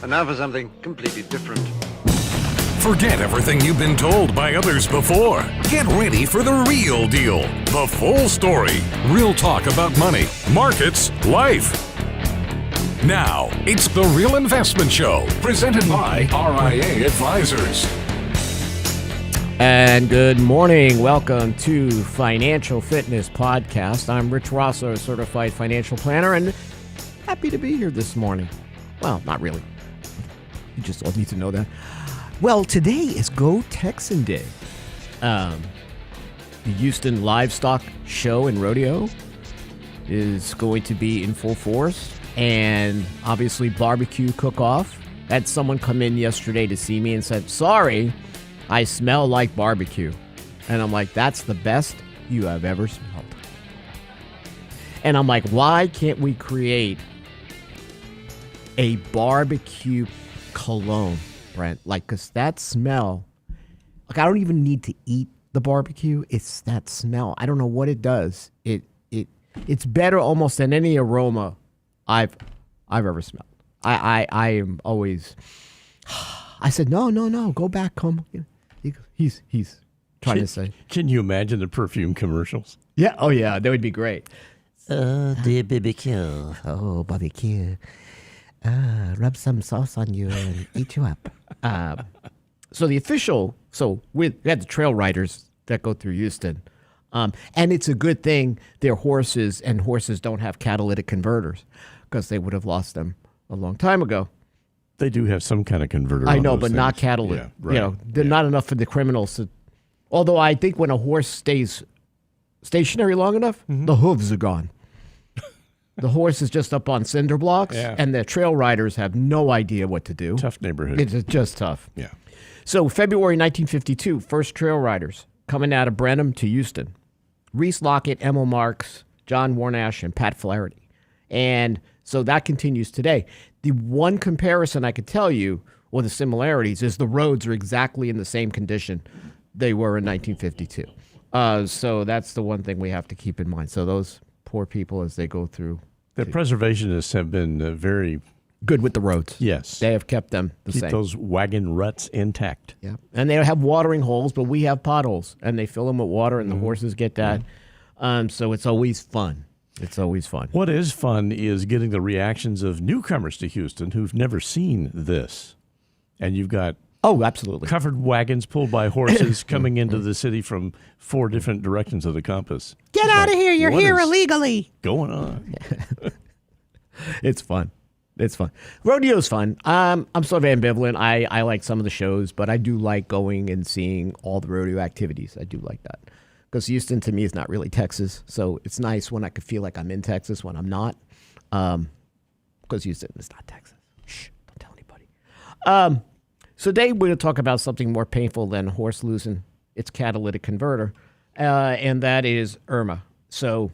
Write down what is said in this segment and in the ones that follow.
And now for something completely different. Forget everything you've been told by others before. Get ready for the real deal. The full story. Real talk about money, markets, life. Now, it's The Real Investment Show, presented by RIA Advisors. And good morning. Welcome to Financial Fitness Podcast. I'm Rich Rosso, a certified financial planner, and happy to be here this morning. Well, not really. You just all need to know that. Well, today is Go Texan Day. The Houston Livestock Show and Rodeo is going to be in full force. And obviously barbecue cook-off. Had someone come in yesterday to see me and said, sorry, I smell like barbecue. And I'm like, that's the best you have ever smelled. And I'm like, why can't we create a barbecue cologne, Brent? Like, because that smell, like, I don't even need to eat the barbecue. It's that smell. I don't know what it does. It's better almost than any aroma I've ever smelled. I am always. I said no. Go back, come. He's trying to say. Can you imagine the perfume commercials? Yeah. Oh yeah, that would be great. Dear BBQ. Oh, barbecue. Rub some sauce on you and eat you up. So we had the trail riders that go through Houston. And it's a good thing they're horses, and horses don't have catalytic converters, because they would have lost them a long time ago. They do have some kind of converter. I on know, those but things. not catalytic. Yeah, right. You know, they're not enough for the criminals to. Although I think when a horse stays stationary long enough, the hooves are gone. The horse is just up on cinder blocks, and the trail riders have no idea what to do. Tough neighborhood. It's just tough. Yeah. So February 1952, first trail riders coming out of Brenham to Houston. Reese Lockett, Emil Marks, John Warnash, and Pat Flaherty. And so that continues today. The one comparison I could tell you, or the similarities, is the roads are exactly in the same condition they were in 1952. So that's the one thing we have to keep in mind. So those poor people as they go through. The preservationists have been very good with the roads. Yes. They have kept them the Keep same. those wagon ruts intact. Yeah. And they have watering holes, but we have potholes, and they fill them with water, and the horses get that. So it's always fun. It's always fun. What is fun is getting the reactions of newcomers to Houston who've never seen this. And you've got absolutely covered wagons pulled by horses coming into the city from 4 different directions of the compass. Get out of here. You're here illegally. Going on. It's fun. It's fun. Rodeo's fun. I'm sort of ambivalent. I like some of the shows, but I do like going and seeing all the rodeo activities. I do like that. Because Houston, to me, is not really Texas. So it's nice when I could feel like I'm in Texas when I'm not. Because Houston is not Texas. Shh, don't tell anybody. So today we're going to talk about something more painful than a horse losing its catalytic converter. And that is IRMAA. So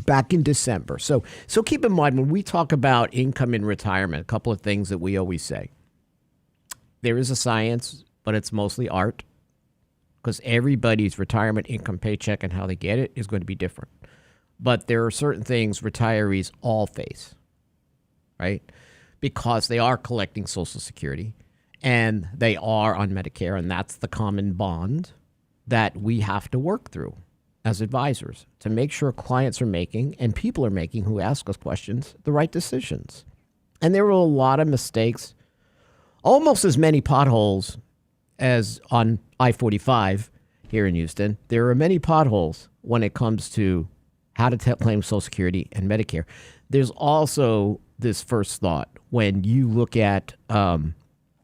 back in December. So keep in mind, when we talk about income in retirement, a couple of things that we always say. There is a science, but it's mostly art, because everybody's retirement income paycheck and how they get it is going to be different. But there are certain things retirees all face, right? Because they are collecting Social Security and they are on Medicare, and that's the common bond that we have to work through as advisors to make sure clients are making, and people are making who ask us questions, the right decisions. And there were a lot of mistakes, almost as many potholes as on I-45 here in Houston. There are many potholes when it comes to how to claim Social Security and Medicare. There's also this first thought when you look at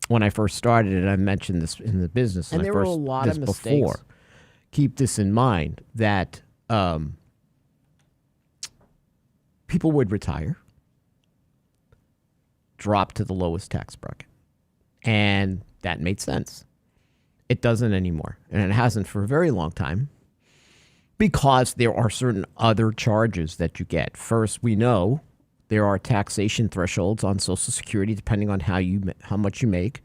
when I first started, and I mentioned this in the business, and there were a lot of mistakes. Before. Keep this in mind that people would retire, drop to the lowest tax bracket, and that made sense. It doesn't anymore, and it hasn't for a very long time, because there are certain other charges that you get. First, we know there are taxation thresholds on Social Security depending on how much you make,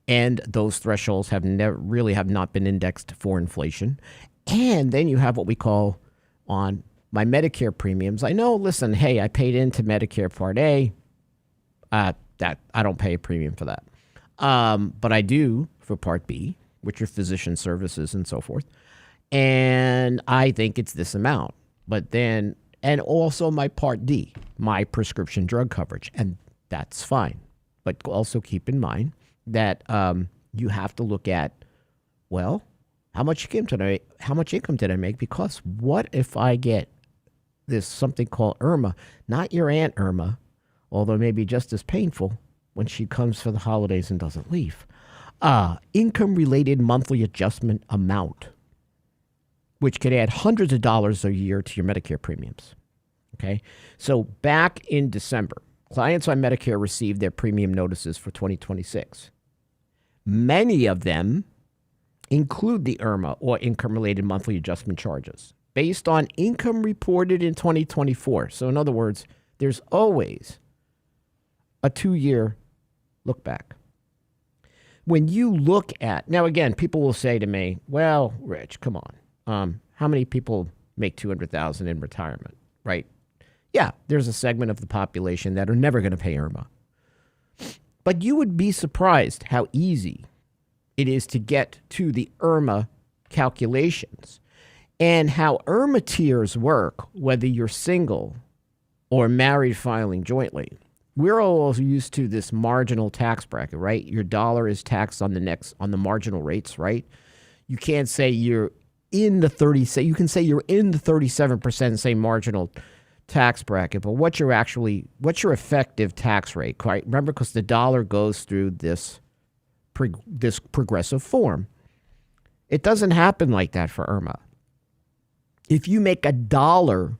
and those thresholds have not been indexed for inflation. And then you have what we call on my Medicare premiums. I know, listen, hey, I paid into Medicare Part A. that I don't pay a premium for that. But I do for Part B, which are physician services and so forth. And I think it's this amount. But then, and also my Part D, my prescription drug coverage. And that's fine. But also keep in mind that you have to look at, well, how much income did I make? Because what if I get this something called IRMAA, not your Aunt Irma, although it may be just as painful when she comes for the holidays and doesn't leave. Income-related monthly adjustment amount, which could add hundreds of dollars a year to your Medicare premiums. Okay, so back in December, clients on Medicare received their premium notices for 2026. Many of them include the IRMAA, or income-related monthly adjustment charges, based on income reported in 2024. So in other words, there's always a 2-year look back. When you look at, now again, people will say to me, well, Rich, come on. How many people make $200,000 in retirement, right? Yeah, there's a segment of the population that are never going to pay IRMAA. But you would be surprised how easy it is to get to the IRMAA calculations and how IRMAA tiers work, whether you're single or married filing jointly. We're all used to this marginal tax bracket, right? Your dollar is taxed on the marginal rates, right? You can't say you're in the 30, you can say you're in the 37%, say marginal tax bracket, but what's your effective tax rate, right? Remember, because the dollar goes through this progressive form. It doesn't happen like that for IRMAA. If you make $1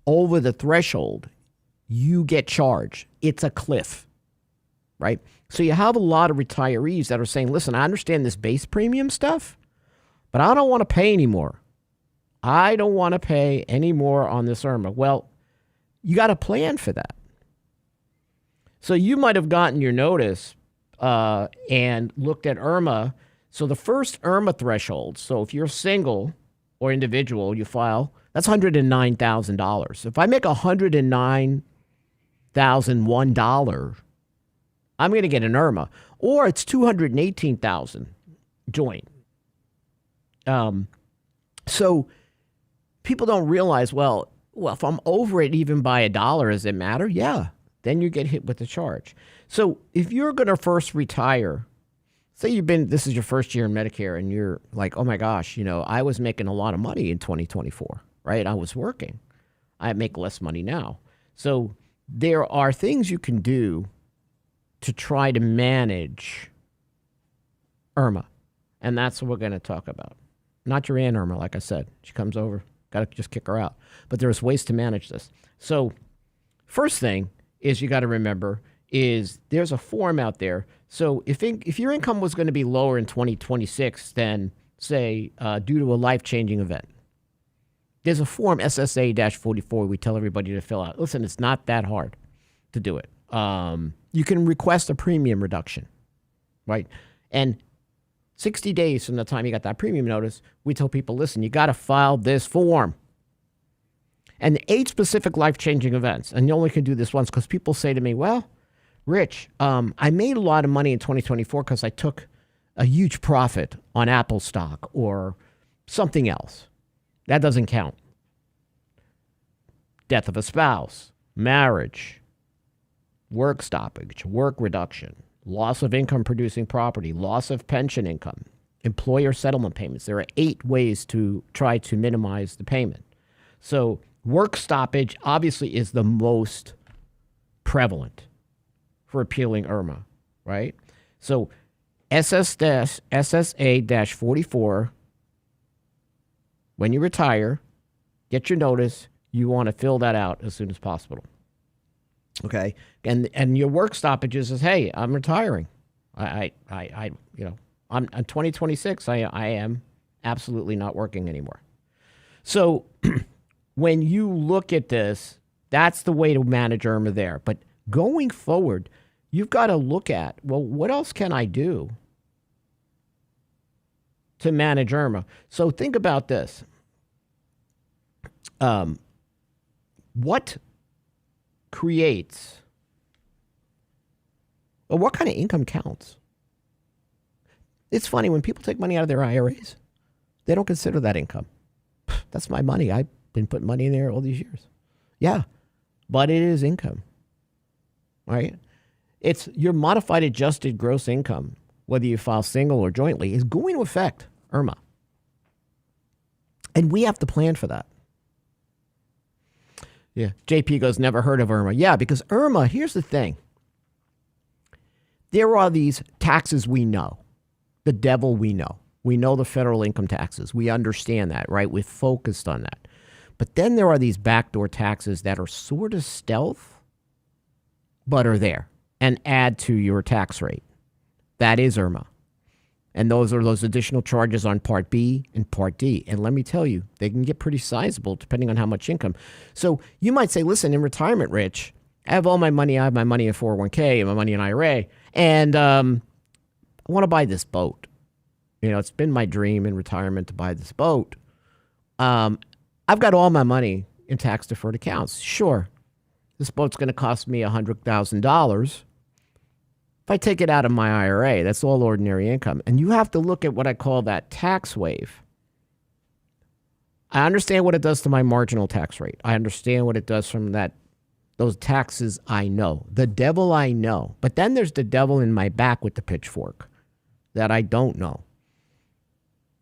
over the threshold, you get charged. It's a cliff, right? So you have a lot of retirees that are saying, listen, I understand this base premium stuff, but I don't want to pay anymore. I don't want to pay any more on this IRMAA. Well, you got to plan for that. So you might have gotten your notice and looked at IRMAA. So the first IRMAA threshold, so if you're single or individual, you file, that's $109,000. If I make $109,001, I'm going to get an IRMAA. Or it's $218,000 joint. So people don't realize, well, if I'm over it even by $1, does it matter? Yeah. Then you get hit with the charge. So if you're going to first retire, say this is your first year in Medicare and you're like, oh my gosh, I was making a lot of money in 2024, right? I was working. I make less money now. So there are things you can do to try to manage IRMAA. And that's what we're going to talk about. Not your Aunt Irma, like I said. She comes over, got to just kick her out. But there's ways to manage this. So first thing is you got to remember is there's a form out there. So if your income was going to be lower in 2026 than, say, due to a life-changing event, there's a form, SSA-44, we tell everybody to fill out. Listen, it's not that hard to do it. You can request a premium reduction, right? And 60 days from the time you got that premium notice, we tell people, listen, you got to file this form. And the 8 specific life-changing events, and you only can do this once because people say to me, well, Rich, I made a lot of money in 2024 because I took a huge profit on Apple stock or something else. That doesn't count. Death of a spouse, marriage, work stoppage, work reduction, loss of income-producing property, loss of pension income, employer settlement payments. There are 8 ways to try to minimize the payment. So work stoppage obviously is the most prevalent for appealing IRMAA, right? So SSA-44, when you retire, get your notice, you want to fill that out as soon as possible. Okay, and your work stoppages is, hey, I'm retiring. I'm 2026. I am absolutely not working anymore. So when you look at this, that's the way to manage IRMAA there. But going forward, you've got to look at, well, what else can I do to manage IRMAA? So think about this. What creates But what kind of income counts? It's funny, when people take money out of their IRAs, they don't consider that income. That's my money. I've been putting money in there all these years. Yeah, but it is income, right? It's your modified adjusted gross income, whether you file single or jointly, is going to affect IRMAA. And we have to plan for that. Yeah, JP goes, never heard of IRMAA. Yeah, because IRMAA, here's the thing. There are these taxes we know, the devil we know. We know the federal income taxes. We understand that, right? We're focused on that. But then there are these backdoor taxes that are sort of stealth, but are there and add to your tax rate. That is IRMAA. And those are those additional charges on Part B and Part D. And let me tell you, they can get pretty sizable depending on how much income. So you might say, listen, in retirement, Rich, I have all my money. I have my money in 401k and my money in IRA. And I want to buy this boat. You know, it's been my dream in retirement to buy this boat. I've got all my money in tax-deferred accounts. Sure, this boat's going to cost me $100,000. If I take it out of my IRA, that's all ordinary income. And you have to look at what I call that tax wave. I understand what it does to my marginal tax rate. I understand what it does from those taxes I know. The devil I know. But then there's the devil in my back with the pitchfork that I don't know.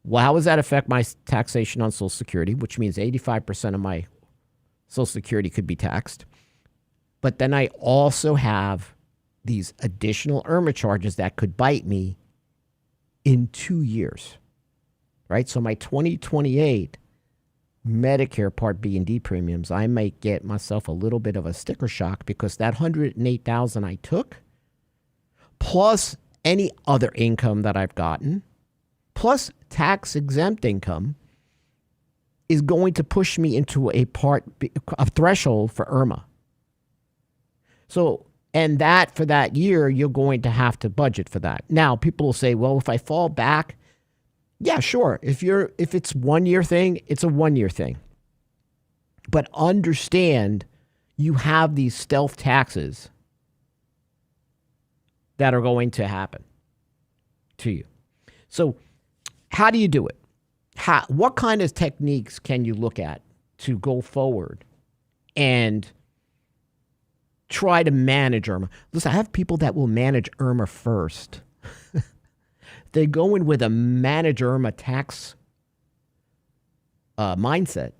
Well, how does that affect my taxation on Social Security, which means 85% of my Social Security could be taxed? But then I also have these additional IRMAA charges that could bite me in 2 years, right? So my 2028 Medicare Part B and D premiums, I might get myself a little bit of a sticker shock because that $108,000 I took, plus any other income that I've gotten, plus tax-exempt income, is going to push me into a threshold for IRMAA. So, and that for that year, you're going to have to budget for that. Now, people will say, well, if I fall back, yeah, sure. If it's 1 year thing, it's a 1 year thing. But understand you have these stealth taxes that are going to happen to you. So how do you do it? What kind of techniques can you look at to go forward and try to manage IRMAA? Listen, I have people that will manage IRMAA first. They go in with a manage IRMAA tax mindset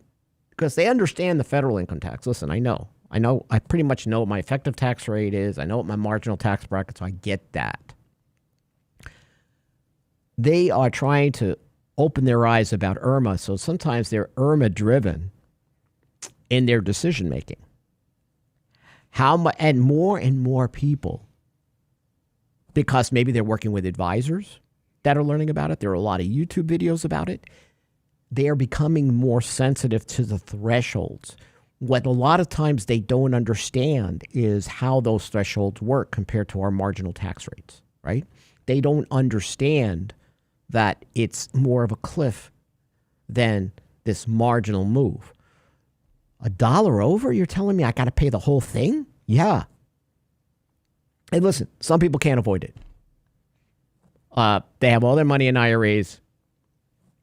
because they understand the federal income tax. Listen, I pretty much know what my effective tax rate is. I know what my marginal tax bracket, so I get that. They are trying to open their eyes about IRMAA, so sometimes they're IRMAA driven in their decision making. And more people, because maybe they're working with advisors that are learning about it. There are a lot of YouTube videos about it. They are becoming more sensitive to the thresholds. What a lot of times they don't understand is how those thresholds work compared to our marginal tax rates, right? They don't understand that it's more of a cliff than this marginal move. $1 over, you're telling me I got to pay the whole thing? Yeah. And listen, some people can't avoid it. They have all their money in IRAs.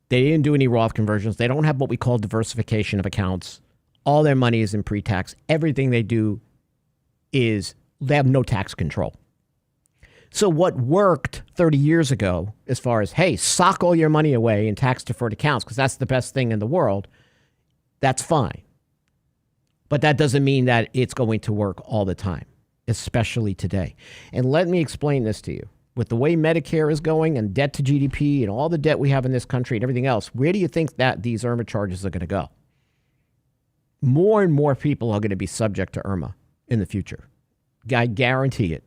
They didn't do any Roth conversions. They don't have what we call diversification of accounts. All their money is in pre-tax. Everything they do is, they have no tax control. So what worked 30 years ago as far as, hey, sock all your money away in tax-deferred accounts because that's the best thing in the world, that's fine. But that doesn't mean that it's going to work all the time, especially today. And let me explain this to you. With the way Medicare is going and debt to GDP and all the debt we have in this country and everything else, where do you think that these IRMAA charges are going to go? More and more people are going to be subject to IRMAA in the future. I guarantee it.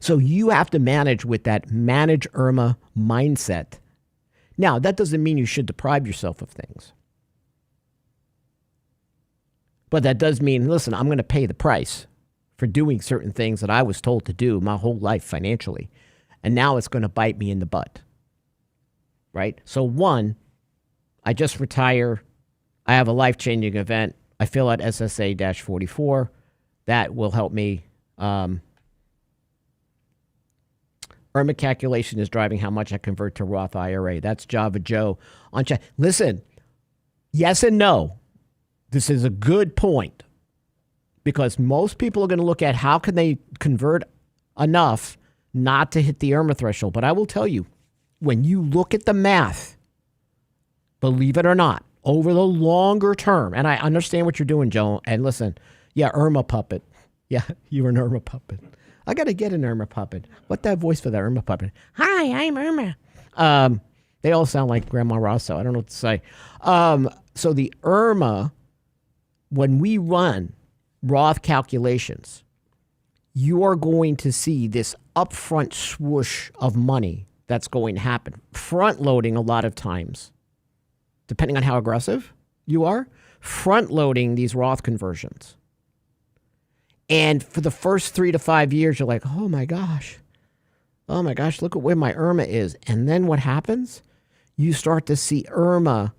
So you have to manage with that manage IRMAA mindset. Now, that doesn't mean you should deprive yourself of things. But that does mean, listen, I'm going to pay the price for doing certain things that I was told to do my whole life financially. And now it's going to bite me in the butt. Right? So one, I just retire. I have a life-changing event. I fill out SSA-44. That will help me IRMAA calculation is driving how much I convert to Roth IRA. That's Java Joe on chat. Listen, yes and no. This is a good point because most people are going to look at how can they convert enough not to hit the IRMAA threshold. But I will tell you, when you look at the math, believe it or not, over the longer term, and I understand what you're doing, Joe, and listen, yeah, IRMAA puppet. Yeah, you're an IRMAA puppet. I got to get an IRMAA puppet. What that voice for that IRMAA puppet? Hi, I'm IRMAA. They all sound like Grandma Rosso. I don't know what to say. So the IRMAA, when we run Roth calculations, you are going to see this upfront swoosh of money that's going to happen. Front loading a lot of times, depending on how aggressive you are, front loading these Roth conversions. And for the first 3 to 5 years, you're like, oh my gosh, look at where my IRMAA is. And then what happens? You start to see IRMAA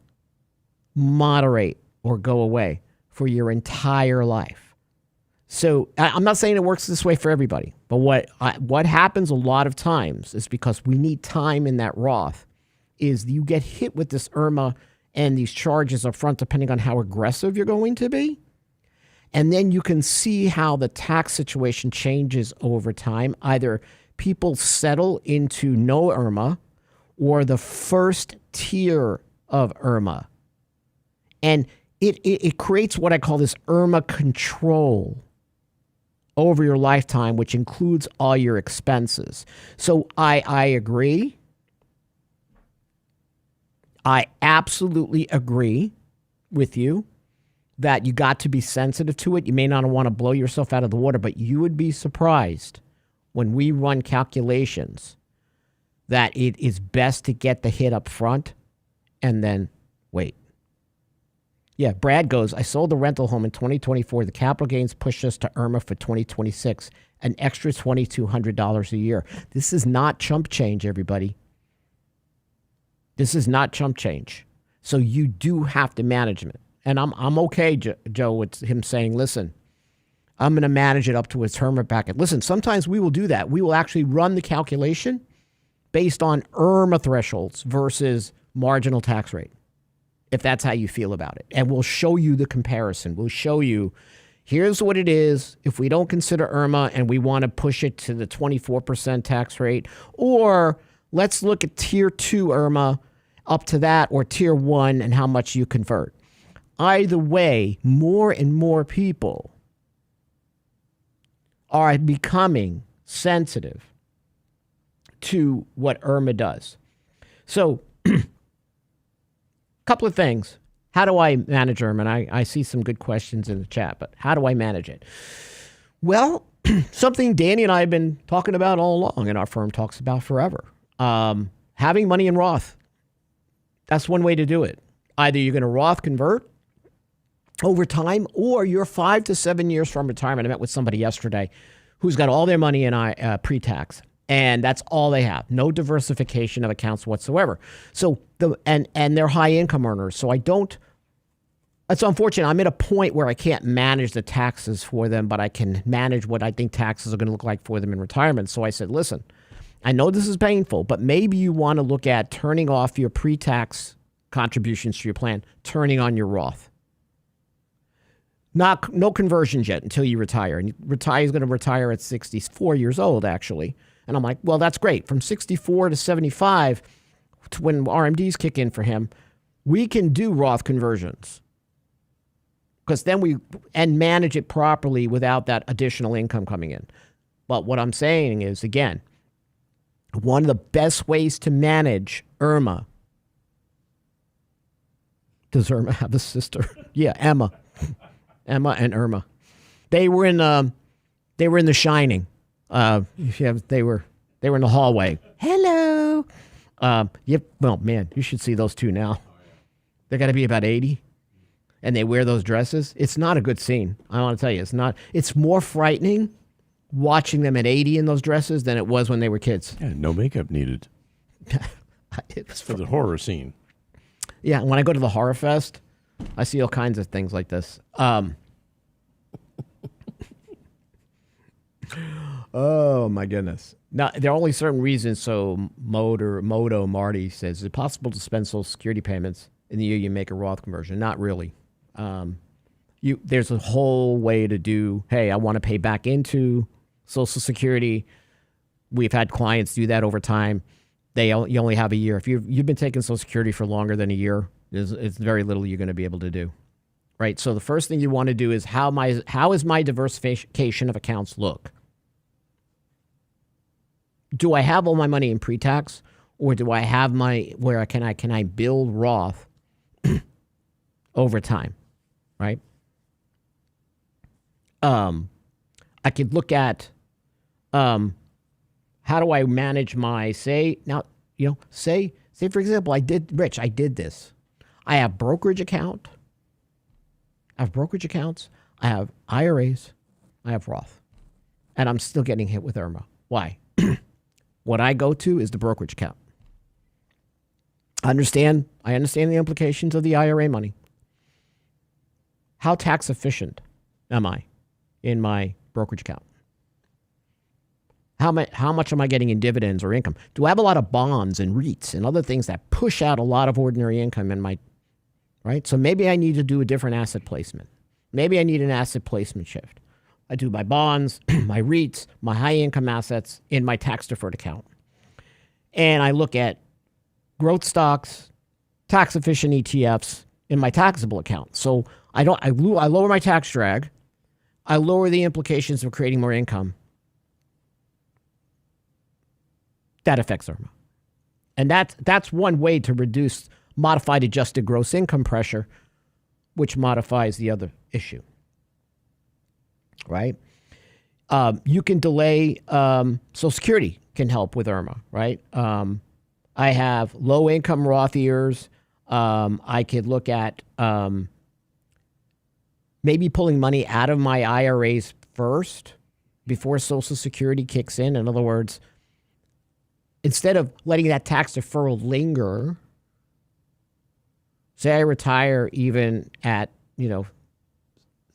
moderate or go away for your entire life. So I'm not saying it works this way for everybody, but what happens a lot of times is because we need time in that Roth is you get hit with this IRMAA and these charges up front, depending on how aggressive you're going to be. And then you can see how the tax situation changes over time. Either people settle into no IRMAA or the first tier of IRMAA. And it creates what I call this IRMAA control over your lifetime, which includes all your expenses. So I agree. I absolutely agree with you that you got to be sensitive to it. You may not want to blow yourself out of the water, but you would be surprised when we run calculations that it is best to get the hit up front and then wait. Yeah, Brad goes, I sold the rental home in 2024. The capital gains pushed us to IRMAA for 2026, an extra $2,200 a year. This is not chump change, everybody. This is not chump change. So you do have to manage it. And I'm okay, Joe, with him saying, listen, I'm going to manage it up to its IRMAA bracket. Listen, sometimes we will do that. We will actually run the calculation based on IRMAA thresholds versus marginal tax rate, if that's how you feel about it. And we'll show you the comparison. We'll show you, here's what it is if we don't consider IRMAA and we want to push it to the 24% tax rate. Or let's look at Tier 2 IRMAA up to that, or Tier 1 and how much you convert. Either way, more and more people are becoming sensitive to what IRMAA does. So, a couple of things. How do I manage IRMAA? And I see some good questions in the chat, but how do I manage it? Well, something Danny and I have been talking about all along, and our firm talks about forever. Having money in Roth. That's one way to do it. Either you're going to Roth convert over time, or you're 5 to 7 years from retirement. I met with somebody yesterday who's got all their money in pre-tax, and that's all they have. No diversification of accounts whatsoever. So and they're high income earners. So it's unfortunate. I'm at a point where I can't manage the taxes for them, but I can manage what I think taxes are going to look like for them in retirement. So I said, listen, I know this is painful, but maybe you want to look at turning off your pre-tax contributions to your plan, turning on your Roth. No conversions yet until you retire. And he's going to retire at 64 years old, actually. And I'm like, well, that's great. From 64 to 75, to when RMDs kick in for him, we can do Roth conversions. Because then and manage it properly without that additional income coming in. But what I'm saying is, again, one of the best ways to manage IRMAA. Does IRMAA have a sister? Yeah, Emma and IRMAA. They were in The Shining. They were in the hallway. Hello. Yep. Well, man, you should see those two now. They're got to be about 80, and they wear those dresses. It's not a good scene. I want to tell you, it's not. It's more frightening watching them at 80 in those dresses than it was when they were kids. Yeah, no makeup needed. It was for the horror scene. Yeah, when I go to the Horror Fest, I see all kinds of things like this. Oh my goodness. Now there are only certain reasons. So Moto Marty says, is it possible to spend Social Security payments in the year you make a Roth conversion? Not really. There's a whole way to do, hey, I want to pay back into Social Security. We've had clients do that over time. You only have a year. If you've been taking Social Security for longer than a year, it's very little you're going to be able to do. Right? So the first thing you want to do is how is my diversification of accounts look? Do I have all my money in pre-tax, or do I have where can I build Roth over time, right? I could look at how do I manage my say for example, I did this. I have brokerage account. I have brokerage accounts. I have IRAs. I have Roth, and I'm still getting hit with IRMAA. Why? What I go to is the brokerage account. I understand the implications of the IRA money. How tax efficient am I in my brokerage account? How much am I getting in dividends or income? Do I have a lot of bonds and REITs and other things that push out a lot of ordinary income in my, right? So maybe I need to do a different asset placement. Maybe I need an asset placement shift. I do my bonds, my REITs, my high income assets in my tax deferred account. And I look at growth stocks, tax efficient ETFs in my taxable account. So I lower my tax drag. I lower the implications of creating more income. That affects IRMAA. And that's one way to reduce modified adjusted gross income pressure, which modifies the other issue. Right? You can delay, Social Security can help with IRMAA, right? I have low income Roth years. I could look at maybe pulling money out of my IRAs first before Social Security kicks in. In other words, instead of letting that tax deferral linger, say I retire even at,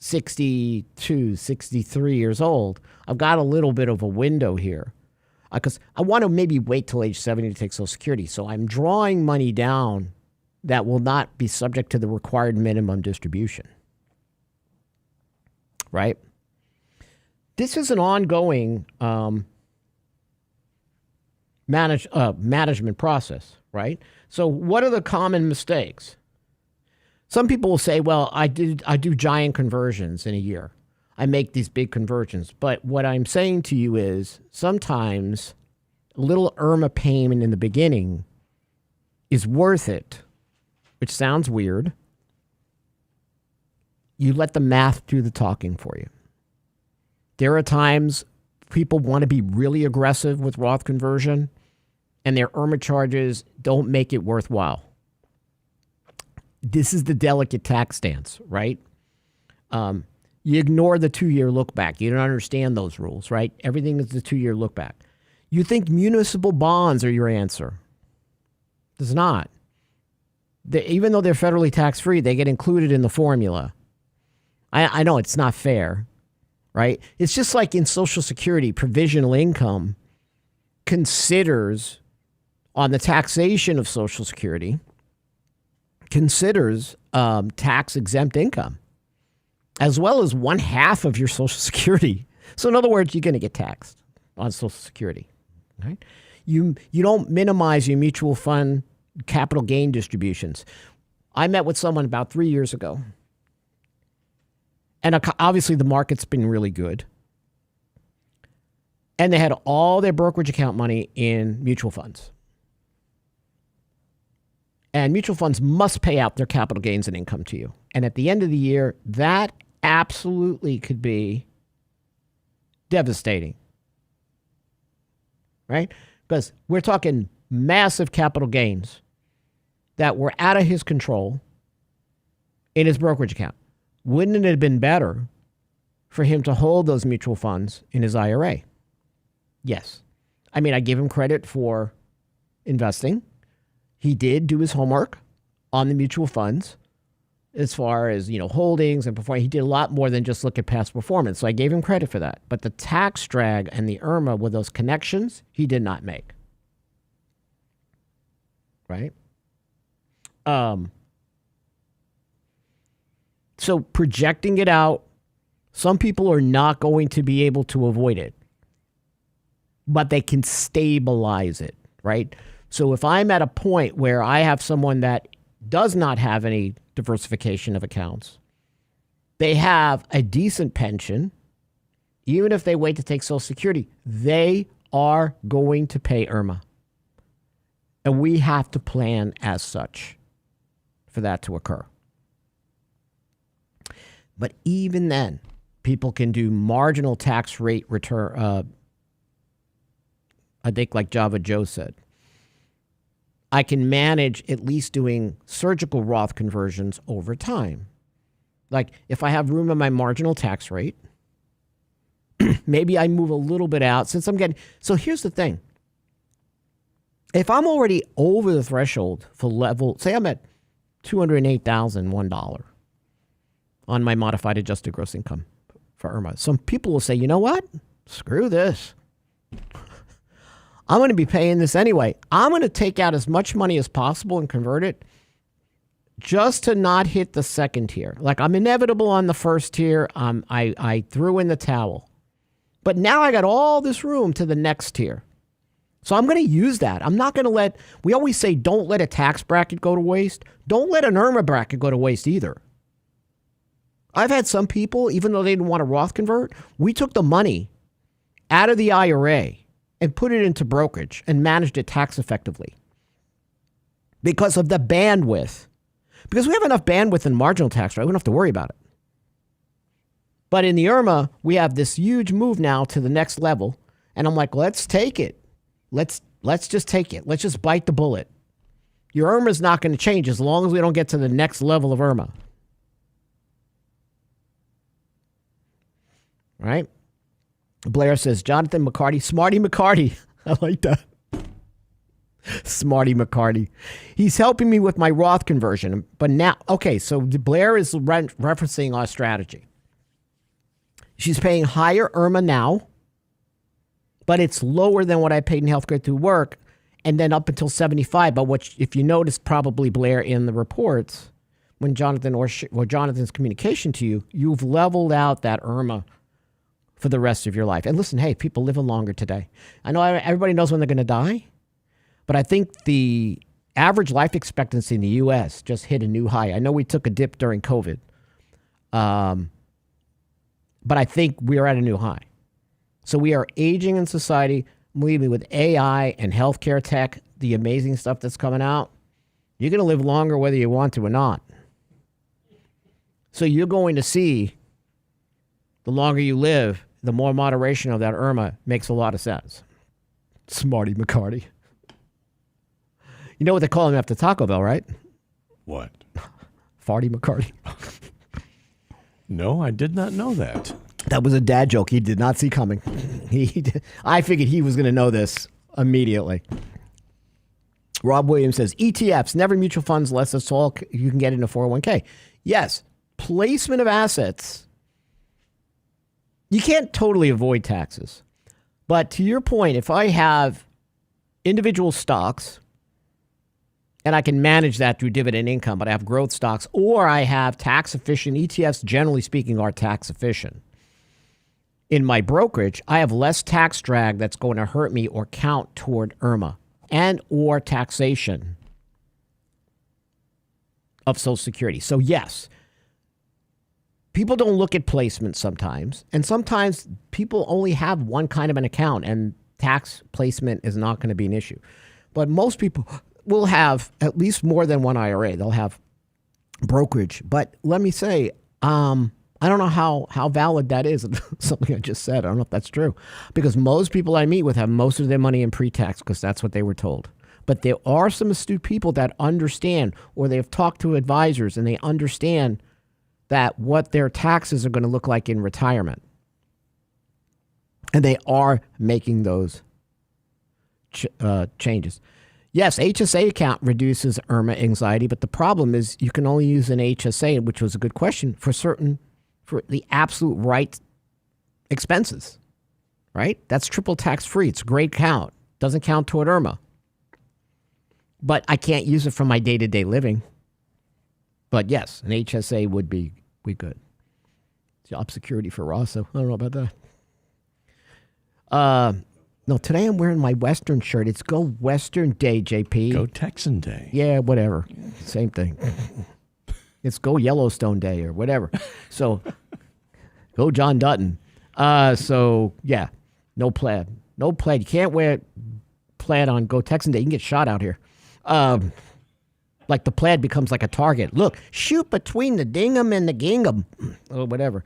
62, 63 years old, I've got a little bit of a window here because I want to maybe wait till age 70 to take Social Security. So I'm drawing money down that will not be subject to the required minimum distribution. Right? This is an ongoing management process, right? So what are the common mistakes? Some people will say, well, I do giant conversions in a year. I make these big conversions. But what I'm saying to you is sometimes a little IRMAA payment in the beginning is worth it, which sounds weird. You let the math do the talking for you. There are times people want to be really aggressive with Roth conversion, and their IRMAA charges don't make it worthwhile. This is the delicate tax stance, right? You ignore the 2-year look back. You don't understand those rules, right? Everything is the 2-year look back. You think municipal bonds are your answer. It's not. Even though they're federally tax-free, they get included in the formula. I know it's not fair, right? It's just like in Social Security, provisional income considers, on the taxation of Social Security, considers tax-exempt income, as well as 1/2 of your Social Security. So in other words, you're going to get taxed on Social Security. Right? You don't minimize your mutual fund capital gain distributions. I met with someone about 3 years ago, and obviously the market's been really good, and they had all their brokerage account money in mutual funds. And mutual funds must pay out their capital gains and income to you. And at the end of the year, that absolutely could be devastating. Right? Because we're talking massive capital gains that were out of his control in his brokerage account. Wouldn't it have been better for him to hold those mutual funds in his IRA? Yes. I mean, I give him credit for investing. He did do his homework on the mutual funds, as far as, holdings and performance. He did a lot more than just look at past performance. So I gave him credit for that. But the tax drag and the IRMAA with those connections, he did not make. Right? So projecting it out, some people are not going to be able to avoid it, but they can stabilize it, right? So if I'm at a point where I have someone that does not have any diversification of accounts, they have a decent pension, even if they wait to take Social Security, they are going to pay IRMAA. And we have to plan as such for that to occur. But even then, people can do marginal tax rate return. I think like Java Joe said, I can manage at least doing surgical Roth conversions over time. Like if I have room in my marginal tax rate, maybe I move a little bit out since I'm getting. So here's the thing. If I'm already over the threshold for level, say I'm at $208,001 on my modified adjusted gross income for IRMAA. Some people will say, you know what? Screw this. I'm going to be paying this anyway. I'm going to take out as much money as possible and convert it just to not hit the second tier. Like I'm inevitable on the first tier. I threw in the towel. But now I got all this room to the next tier. So I'm going to use that. I'm not going to we always say don't let a tax bracket go to waste. Don't let an IRMAA bracket go to waste either. I've had some people, even though they didn't want to Roth convert, we took the money out of the IRA and put it into brokerage and managed it tax effectively because of the bandwidth. Because we have enough bandwidth in marginal tax, right? We don't have to worry about it. But in the IRMAA, we have this huge move now to the next level. And I'm like, let's take it. Let's just take it. Let's just bite the bullet. Your IRMAA is not going to change as long as we don't get to the next level of IRMAA. Right? Blair says, Jonathan McCarty, Smarty McCarty. I like that. Smarty McCarty. He's helping me with my Roth conversion. But now, okay, so Blair is referencing our strategy. She's paying higher IRMAA now, but it's lower than what I paid in healthcare through work, and then up until 75. But what, if you noticed, probably Blair in the reports, when Jonathan or Jonathan's communication to you, you've leveled out that IRMAA for the rest of your life. And listen, hey, people living longer today. I know everybody knows when they're going to die, but I think the average life expectancy in the U.S. just hit a new high. I know we took a dip during COVID, but I think we are at a new high. So we are aging in society. Believe me, with AI and healthcare tech, the amazing stuff that's coming out, you're going to live longer whether you want to or not. So you're going to see the longer you live, the more moderation of that IRMAA makes a lot of sense. Smarty McCarty. You know what they call him after Taco Bell, right? What? Farty McCarty. No, I did not know that. That was a dad joke he did not see coming. I figured he was going to know this immediately. Rob Williams says, ETFs, never mutual funds unless it's all you can get in a 401k. Yes, placement of assets. You can't totally avoid taxes. But to your point, if I have individual stocks and I can manage that through dividend income, but I have growth stocks or I have tax efficient ETFs, generally speaking, are tax efficient. In my brokerage, I have less tax drag that's going to hurt me or count toward IRMAA and or taxation of Social Security. So yes, people don't look at placement sometimes, and sometimes people only have one kind of an account, and tax placement is not going to be an issue. But most people will have at least more than one IRA. They'll have brokerage. But let me say, I don't know how valid that is. Something I just said. I don't know if that's true. Because most people I meet with have most of their money in pre-tax because that's what they were told. But there are some astute people that understand, or they've talked to advisors and they understand that what their taxes are going to look like in retirement. And they are making those changes. Yes, HSA account reduces IRMAA anxiety, but the problem is you can only use an HSA, which was a good question, for the absolute right expenses, right? That's triple tax free. It's a great account. Doesn't count toward IRMAA. But I can't use it for my day-to-day living. But yes, an HSA would be good. Job security for Rosso. I don't know about that. No, today I'm wearing my Western shirt. It's Go Western Day, JP. Go Texan Day. Yeah, whatever. Same thing. It's Go Yellowstone Day or whatever. So, go John Dutton. So, yeah, no plaid. No plaid. You can't wear plaid on Go Texan Day. You can get shot out here. Like the plaid becomes like a target. Look, shoot between the dingham and the gingham. Or whatever.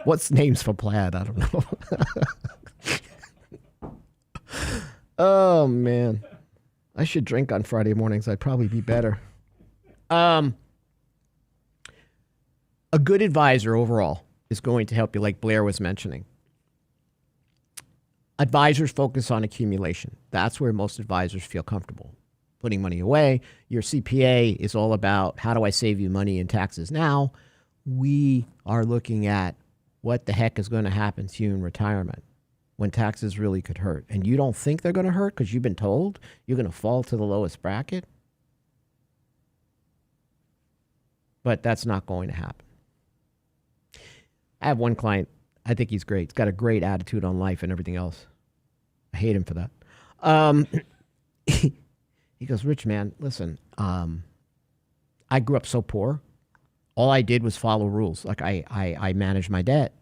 What's names for plaid? I don't know. Oh, man. I should drink on Friday mornings. I'd probably be better. A good advisor overall is going to help you, like Blair was mentioning. Advisors focus on accumulation. That's where most advisors feel comfortable. Putting money away. Your CPA is all about how do I save you money in taxes now? We are looking at what the heck is going to happen to you in retirement when taxes really could hurt. And you don't think they're going to hurt because you've been told you're going to fall to the lowest bracket? But that's not going to happen. I have one client. I think he's great. He's got a great attitude on life and everything else. I hate him for that. He goes, Rich, man, listen, I grew up so poor. All I did was follow rules. Like I managed my debt.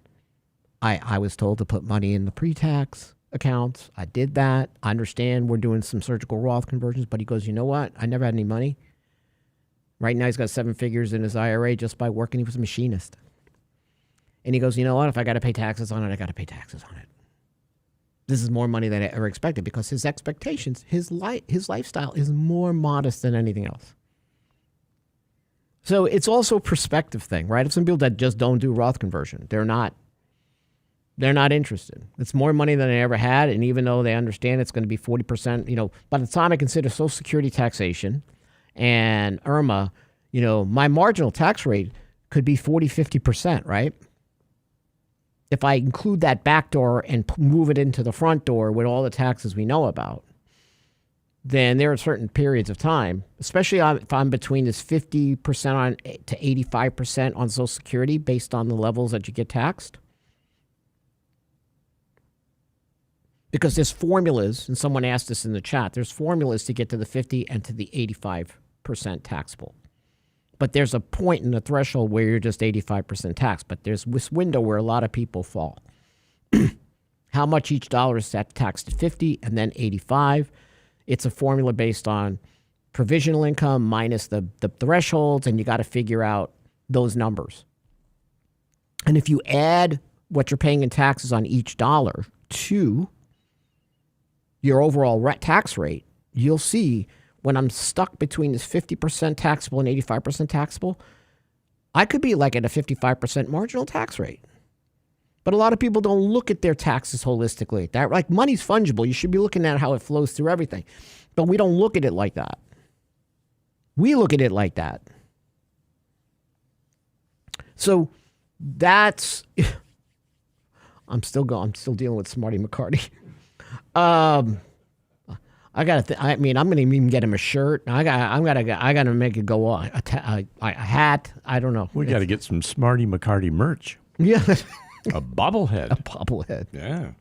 I was told to put money in the pre-tax accounts. I did that. I understand we're doing some surgical Roth conversions, but he goes, you know what? I never had any money. Right now he's got 7 figures in his IRA just by working. He was a machinist. And he goes, you know what? If I got to pay taxes on it, I got to pay taxes on it. This is more money than I ever expected because his expectations, his lifestyle is more modest than anything else. So it's also a perspective thing, right? If some people that just don't do Roth conversion, they're not interested. It's more money than I ever had, and even though they understand it's going to be 40%, by the time I consider Social Security taxation and IRMAA, my marginal tax rate could be 40, 50%, right? If I include that back door and move it into the front door with all the taxes we know about, then there are certain periods of time, especially if I'm between this 50% to 85% on Social Security based on the levels that you get taxed. Because there's formulas, and someone asked this in the chat, there's formulas to get to the 50 and to the 85% taxable. But there's a point in the threshold where you're just 85% taxed. But there's this window where a lot of people fall. How much each dollar is taxed at 50 and then 85. It's a formula based on provisional income minus the thresholds, and you got to figure out those numbers. And if you add what you're paying in taxes on each dollar to your overall tax rate, you'll see when I'm stuck between this 50% taxable and 85% taxable, I could be like at a 55% marginal tax rate. But a lot of people don't look at their taxes holistically. That, like, money's fungible. You should be looking at how it flows through everything. But we don't look at it like that. We look at it like that. So that's I'm still dealing with Smarty McCarty. I'm gonna even get him a shirt. I gotta make it go on. A hat. I don't know. We got to get some Smarty McCarty merch. Yeah, A bobblehead. a bobblehead. Yeah.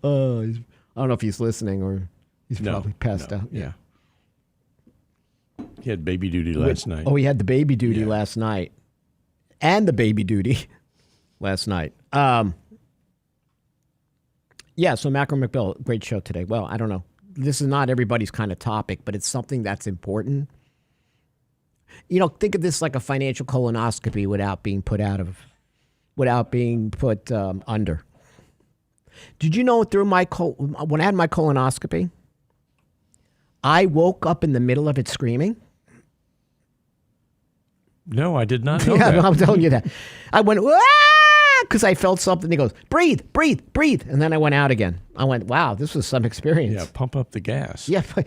I don't know if he's listening or he's probably passed out. Yeah. He had baby duty last night. Oh, he had the baby duty last night, and the baby duty last night. Yeah, so Macro McBill, great show today. Well, I don't know. This is not everybody's kind of topic, but it's something that's important. Think of this like a financial colonoscopy without being put under. Did you know when I had my colonoscopy, I woke up in the middle of it screaming? No, I did not know Yeah, that. I'm telling you that. I went, "Ah!" Because I felt something. He goes, breathe, breathe, breathe. And then I went out again. I went, wow, this was some experience. Yeah, pump up the gas. Yeah, but,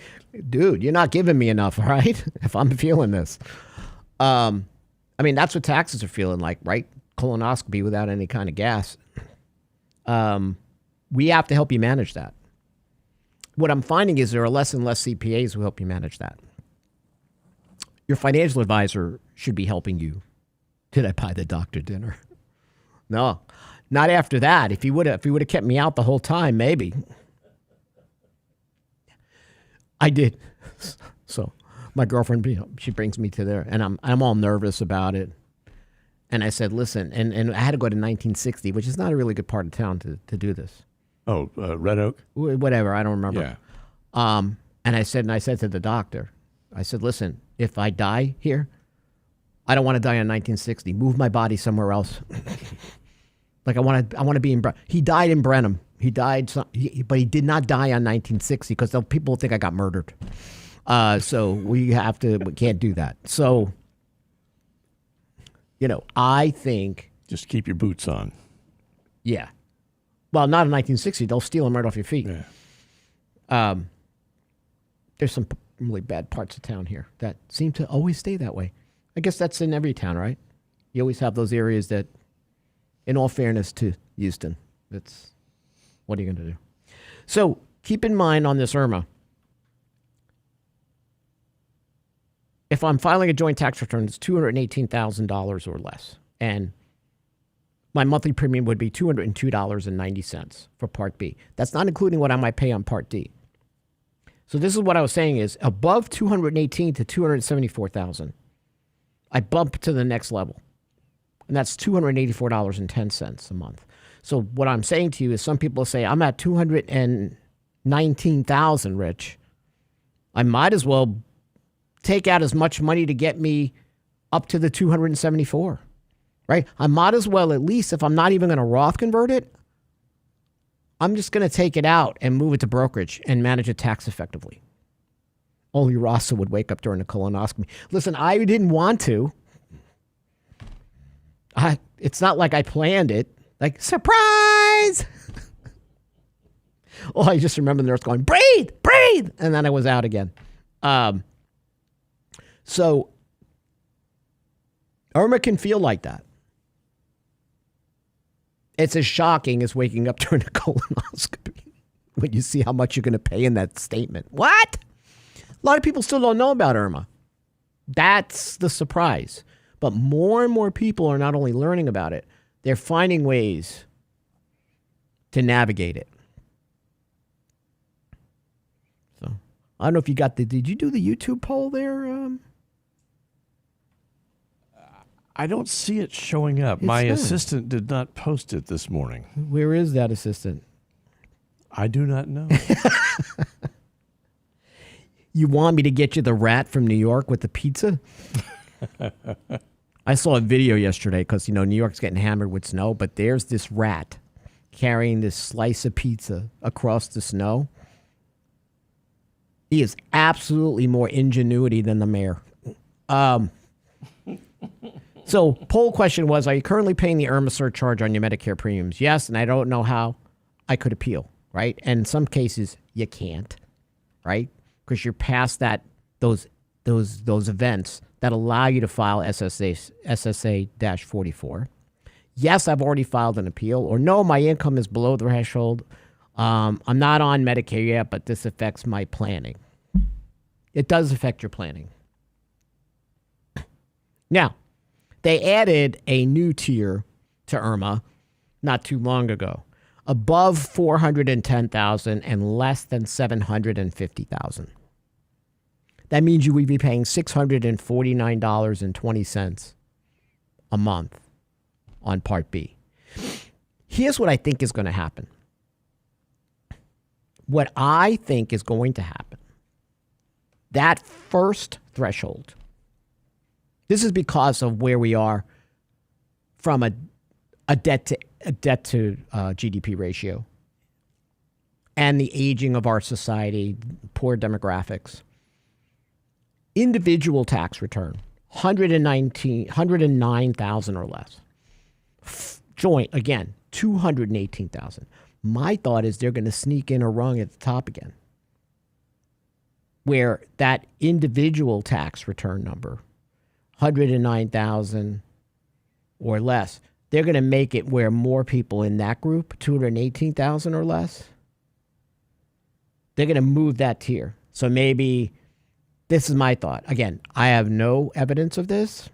dude, you're not giving me enough, all right? If I'm feeling this. I mean, that's what taxes are feeling like, right? Colonoscopy without any kind of gas. We have to help you manage that. What I'm finding is there are less and less CPAs who help you manage that. Your financial advisor should be helping you. Did I buy the doctor dinner? No, not after that. If he would have kept me out the whole time, maybe. I did. So my girlfriend, she brings me to there, and I'm all nervous about it. And I said, listen, and I had to go to 1960, which is not a really good part of town to do this. Oh, Red Oak? Whatever, I don't remember. Yeah. And I said to the doctor, I said, listen, if I die here, I don't want to die in 1960. Move my body somewhere else. Like I want to be in. He died in Brenham. He died, but he did not die on 1960 because people think I got murdered. So we can't do that. So, I think just keep your boots on. Yeah. Well, not in 1960. They'll steal them right off your feet. Yeah. There's some really bad parts of town here that seem to always stay that way. I guess that's in every town, right? You always have those areas that, in all fairness to Houston, what are you going to do? So keep in mind on this IRMAA, if I'm filing a joint tax return, it's $218,000 or less. And my monthly premium would be $202.90 for Part B. That's not including what I might pay on Part D. So this is what I was saying is above $218,000 to $274,000, I bump to the next level. And that's $284.10 a month. So what I'm saying to you is some people say, I'm at $219,000, Rich. I might as well take out as much money to get me up to the 274, right? I might as well, at least if I'm not even going to Roth convert it, I'm just going to take it out and move it to brokerage and manage it tax effectively. Only Rosso would wake up during a colonoscopy. Listen, I didn't want to. It's not like I planned it. Like, surprise! Oh, I just remember the nurse going, breathe, breathe! And then I was out again. So, IRMAA can feel like that. It's as shocking as waking up during a colonoscopy when you see how much you're going to pay in that statement. What? A lot of people still don't know about IRMAA. That's the surprise. But more and more people are not only learning about it, they're finding ways to navigate it. So, I don't know if you got did you do the YouTube poll there? I don't see it showing up. My assistant did not post it this morning. Where is that assistant? I do not know. You want me to get you the rat from New York with the pizza? I saw a video yesterday because, New York's getting hammered with snow, but there's this rat carrying this slice of pizza across the snow. He is absolutely more ingenuity than the mayor. So poll question was, are you currently paying the IRMAA surcharge on your Medicare premiums? Yes, and I don't know how I could appeal, right? And in some cases, you can't, right? Because you're past those events that allow you to file SSA-44. Yes, I've already filed an appeal. Or no, my income is below the threshold. I'm not on Medicare yet, but this affects my planning. It does affect your planning. Now, they added a new tier to IRMAA not too long ago. Above $410,000 and less than $750,000. That means you would be paying $649.20 a month on Part B. Here's what I think is going to happen. What I think is going to happen, that first threshold, this is because of where we are from a debt to GDP ratio and the aging of our society, poor demographics. Individual tax return, $109,000 or less. joint, again, 218,000. My thought is they're going to sneak in a rung at the top again, where that individual tax return number, 109,000 or less, they're going to make it where more people in that group, 218,000 or less, they're going to move that tier. So maybe, this is my thought. Again, I have no evidence of this,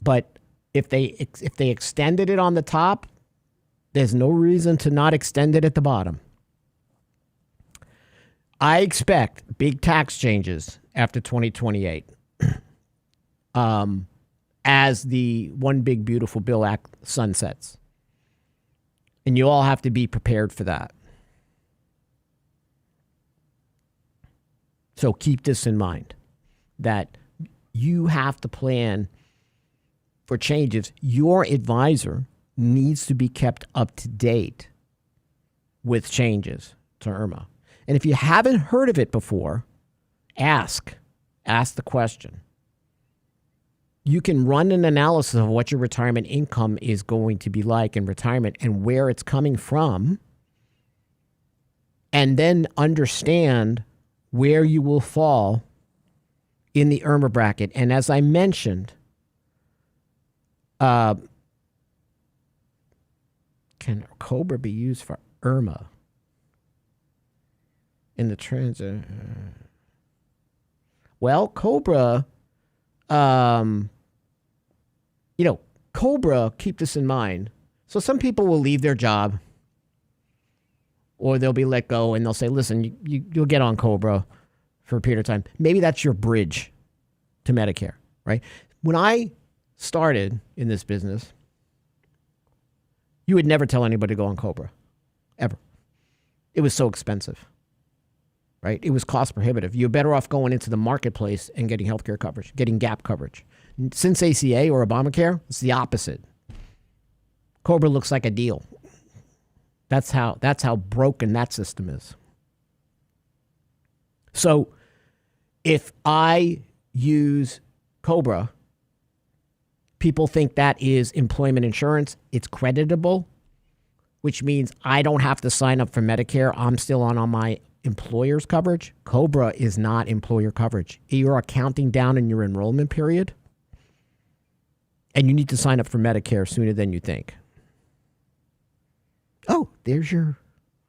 but if they extended it on the top, there's no reason to not extend it at the bottom. I expect big tax changes after 2028 as the One Big Beautiful Bill Act sunsets. And you all have to be prepared for that. So keep this in mind, that you have to plan for changes. Your advisor needs to be kept up to date with changes to IRMAA. And if you haven't heard of it before, ask the question. You can run an analysis of what your retirement income is going to be like in retirement and where it's coming from, and then understand where you will fall in the IRMAA bracket. And as I mentioned, can COBRA be used for IRMAA in the transit? Well, COBRA, COBRA, keep this in mind. So some people will leave their job or they'll be let go and they'll say, listen, you'll get on COBRA for a period of time. Maybe that's your bridge to Medicare, right? When I started in this business, you would never tell anybody to go on COBRA, ever. It was so expensive, right? It was cost prohibitive. You're better off going into the marketplace and getting healthcare coverage, getting gap coverage. Since ACA or Obamacare, it's the opposite. COBRA looks like a deal. That's how broken that system is. So if I use COBRA, people think that is employment insurance. It's creditable, which means I don't have to sign up for Medicare. I'm still on my employer's coverage. COBRA is not employer coverage. You're counting down in your enrollment period, and you need to sign up for Medicare sooner than you think. Oh, there's your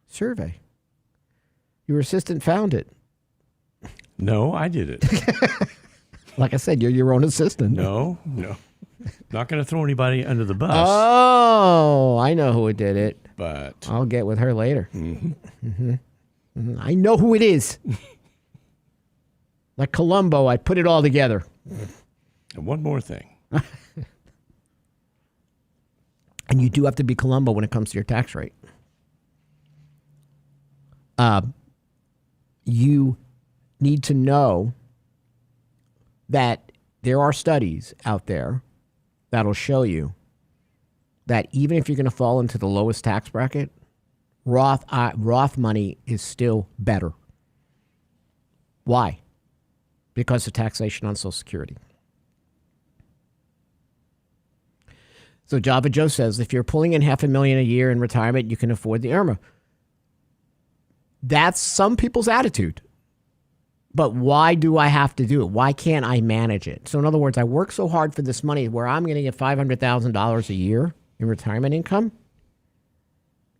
survey. Your assistant found it. No, I did it. Like I said, you're your own assistant. No. Not going to throw anybody under the bus. Oh, I know who did it. But I'll get with her later. I know who it is. Like Columbo, I put it all together. And one more thing. And you do have to be Columbo when it comes to your tax rate. You need to know that there are studies out there that'll show you that even if you're going to fall into the lowest tax bracket, Roth money is still better. Why? Because of taxation on Social Security. So Java Joe says, if you're pulling in $500,000 a year in retirement, you can afford the IRMAA. That's some people's attitude. But why do I have to do it? Why can't I manage it? So in other words, I work so hard for this money where I'm going to get $500,000 a year in retirement income.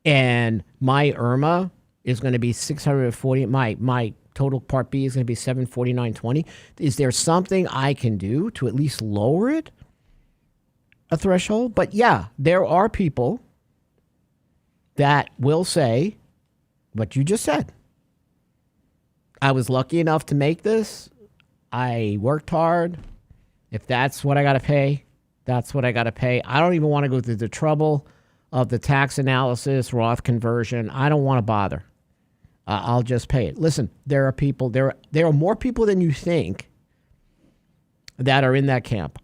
And my IRMAA is going to be $640. My total Part B is going to be $749.20. Is there something I can do to at least lower it a threshold? But yeah, there are people that will say what you just said. I was lucky enough to make this. I worked hard. If that's what I got to pay, that's what I got to pay. I don't even want to go through the trouble of the tax analysis, Roth conversion. I don't want to bother. I'll just pay it. Listen, there are people, there are more people than you think that are in that camp,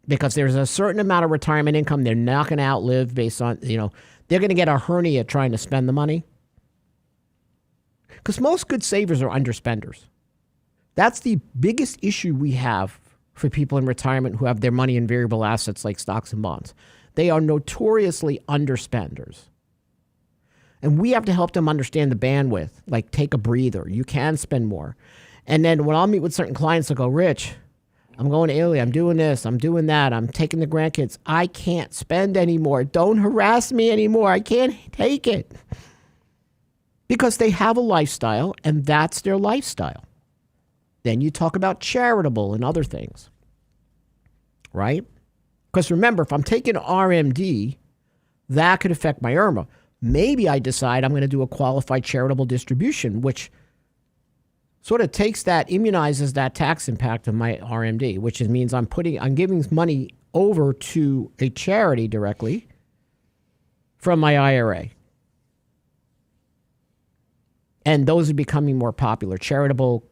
because there's a certain amount of retirement income they're not going to outlive based on, they're going to get a hernia trying to spend the money. Because most good savers are underspenders. That's the biggest issue we have for people in retirement who have their money in variable assets like stocks and bonds. They are notoriously underspenders. And we have to help them understand the bandwidth, like take a breather. You can spend more. And then when I'll meet with certain clients, they'll go, Rich, I'm going to Italy. I'm doing this. I'm doing that. I'm taking the grandkids. I can't spend anymore. Don't harass me anymore. I can't take it. Because they have a lifestyle, and that's their lifestyle. Then you talk about charitable and other things, right? Because remember, if I'm taking RMD, that could affect my IRMAA. Maybe I decide I'm going to do a qualified charitable distribution, which sort of immunizes that tax impact of my RMD, which means I'm giving money over to a charity directly from my IRA. And those are becoming more popular. Charitable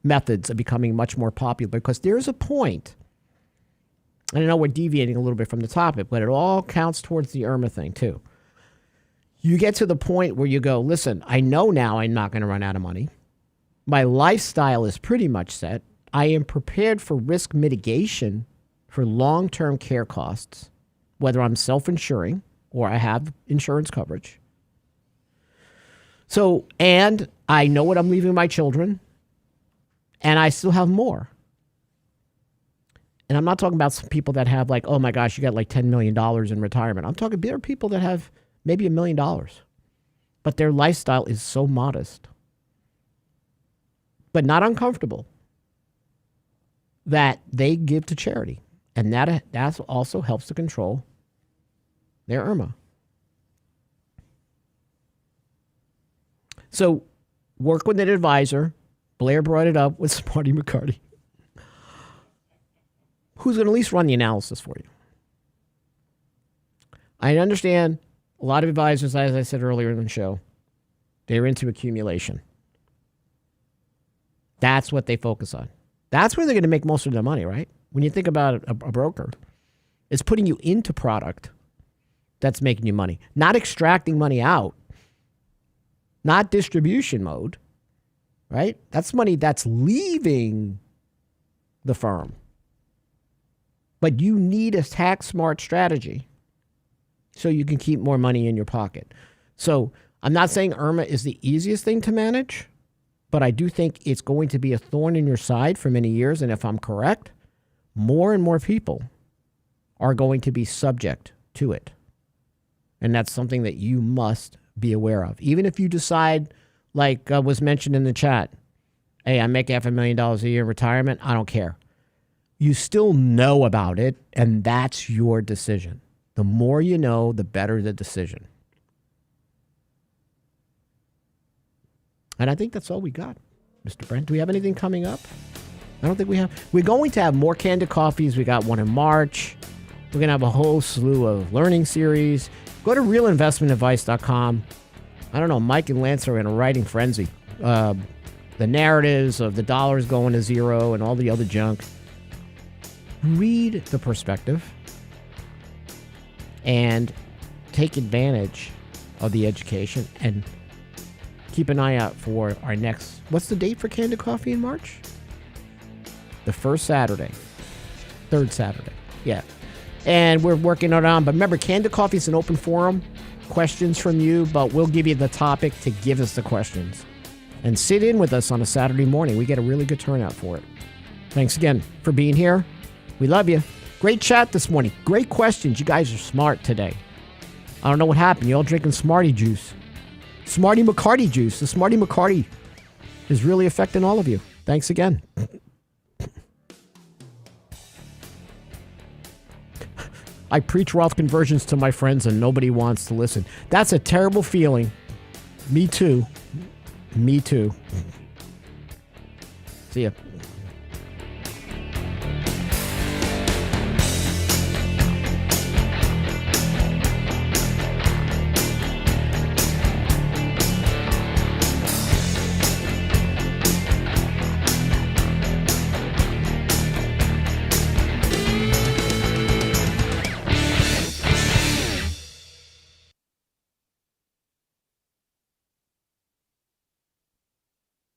methods are becoming much more popular because there's a point, and I know we're deviating a little bit from the topic, but it all counts towards the IRMAA thing too. You get to the point where you go, listen, I know now I'm not going to run out of money. My lifestyle is pretty much set. I am prepared for risk mitigation for long-term care costs, whether I'm self-insuring or I have insurance coverage. So, and I know what I'm leaving my children, and I still have more. And I'm not talking about some people that have like, oh my gosh, you got like $10 million in retirement. I'm talking, there are people that have maybe $1 million, but their lifestyle is so modest, but not uncomfortable, that they give to charity. And that also helps to control their IRMAA. So work with an advisor. Blair brought it up with Smarty McCarty, who's going to at least run the analysis for you. I understand a lot of advisors, as I said earlier in the show, they're into accumulation. That's what they focus on. That's where they're going to make most of their money, right? When you think about a broker, it's putting you into product that's making you money, not extracting money out, not distribution mode, right? That's money that's leaving the firm. But you need a tax smart strategy so you can keep more money in your pocket. So I'm not saying IRMAA is the easiest thing to manage, but I do think it's going to be a thorn in your side for many years. And if I'm correct, more and more people are going to be subject to it. And that's something that you must be aware of. Even if you decide, like was mentioned in the chat, hey, I make $500,000 a year in retirement, I don't care. You still know about it, and that's your decision. The more you know, the better the decision. And I think that's all we got, Mr. Brent. Do we have anything coming up? I don't think we have. We're going to have more Candid Coffees. We got one in March. We're going to have a whole slew of learning series. Go to realinvestmentadvice.com. I don't know, Mike and Lance are in a writing frenzy. The narratives of the dollars going to zero and all the other junk. Read the perspective and take advantage of the education, and keep an eye out for our next, what's the date for Candid Coffee in March? The first Saturday. Third Saturday. Yeah. And we're working it on. But remember, Candid Coffee is an open forum. Questions from you, but we'll give you the topic to give us the questions. And sit in with us on a Saturday morning. We get a really good turnout for it. Thanks again for being here. We love you. Great chat this morning. Great questions. You guys are smart today. I don't know what happened. You all drinking Smarty juice. Smarty McCarty juice. The Smarty McCarty is really affecting all of you. Thanks again. I preach Roth conversions to my friends and nobody wants to listen. That's a terrible feeling. Me too. Me too. See ya.